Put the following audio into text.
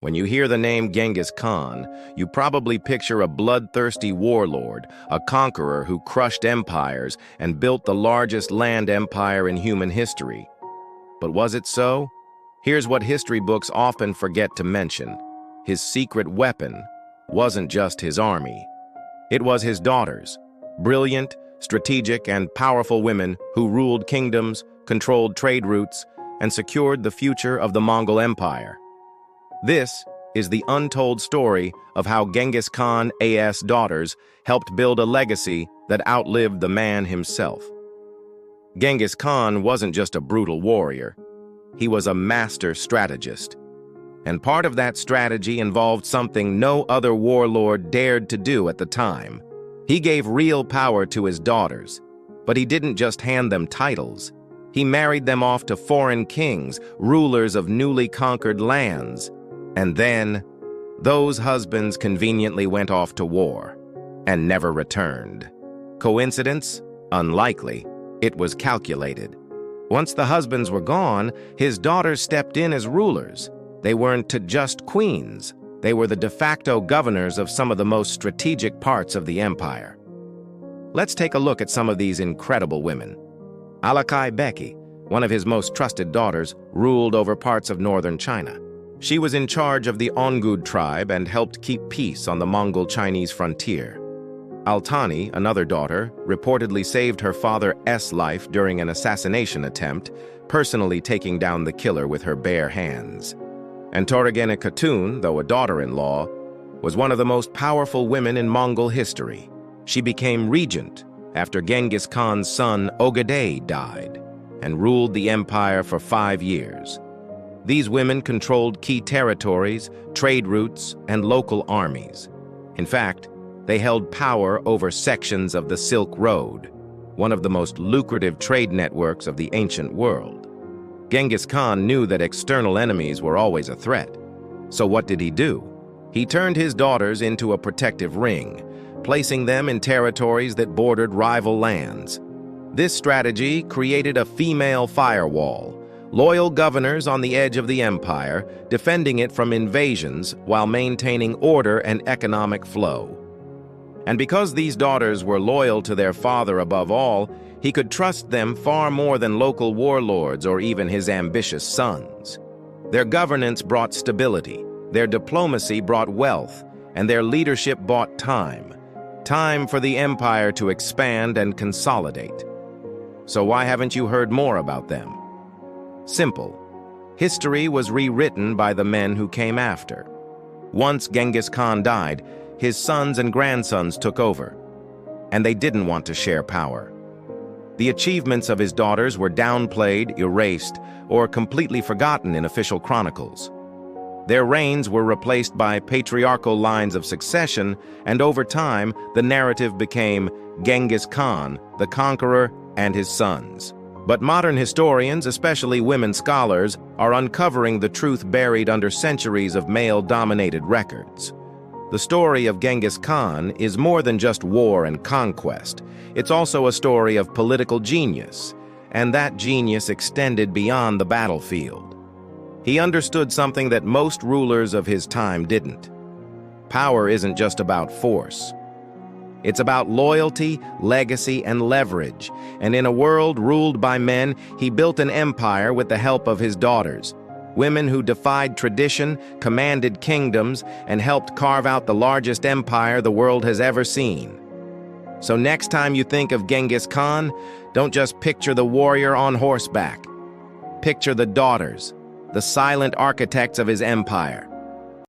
When you hear the name Genghis Khan, you probably picture a bloodthirsty warlord, a conqueror who crushed empires and built the largest land empire in human history. But was it so? Here's what history books often forget to mention. His secret weapon wasn't just his army. It was his daughters, brilliant, strategic, and powerful women who ruled kingdoms, controlled trade routes, and secured the future of the Mongol Empire. This is the untold story of how Genghis Khan's daughters helped build a legacy that outlived the man himself. Genghis Khan wasn't just a brutal warrior. He was a master strategist. And part of that strategy involved something no other warlord dared to do at the time. He gave real power to his daughters, but he didn't just hand them titles. He married them off to foreign kings, rulers of newly conquered lands. And then, those husbands conveniently went off to war and never returned. Coincidence? Unlikely. It was calculated. Once the husbands were gone, his daughters stepped in as rulers. They weren't just queens. They were the de facto governors of some of the most strategic parts of the empire. Let's take a look at some of these incredible women. Alakai Beki, one of his most trusted daughters, ruled over parts of northern China. She was in charge of the Ongud tribe and helped keep peace on the Mongol-Chinese frontier. Altani, another daughter, reportedly saved her father's life during an assassination attempt, personally taking down the killer with her bare hands. And Toragene Khatun, though a daughter-in-law, was one of the most powerful women in Mongol history. She became regent after Genghis Khan's son Ogedei died and ruled the empire for 5 years. These women controlled key territories, trade routes, and local armies. In fact, they held power over sections of the Silk Road, one of the most lucrative trade networks of the ancient world. Genghis Khan knew that external enemies were always a threat. So what did he do? He turned his daughters into a protective ring, placing them in territories that bordered rival lands. This strategy created a female firewall, loyal governors on the edge of the empire, defending it from invasions while maintaining order and economic flow. And because these daughters were loyal to their father above all, he could trust them far more than local warlords or even his ambitious sons. Their governance brought stability, their diplomacy brought wealth, and their leadership bought time. Time for the empire to expand and consolidate. So why haven't you heard more about them? Simple. History was rewritten by the men who came after. Once Genghis Khan died, his sons and grandsons took over, and they didn't want to share power. The achievements of his daughters were downplayed, erased, or completely forgotten in official chronicles. Their reigns were replaced by patriarchal lines of succession, and over time, the narrative became Genghis Khan, the conqueror, and his sons. But modern historians, especially women scholars, are uncovering the truth buried under centuries of male-dominated records. The story of Genghis Khan is more than just war and conquest. It's also a story of political genius, and that genius extended beyond the battlefield. He understood something that most rulers of his time didn't. Power isn't just about force. It's about loyalty, legacy, and leverage. And in a world ruled by men, he built an empire with the help of his daughters. Women who defied tradition, commanded kingdoms, and helped carve out the largest empire the world has ever seen. So next time you think of Genghis Khan, don't just picture the warrior on horseback. Picture the daughters, the silent architects of his empire.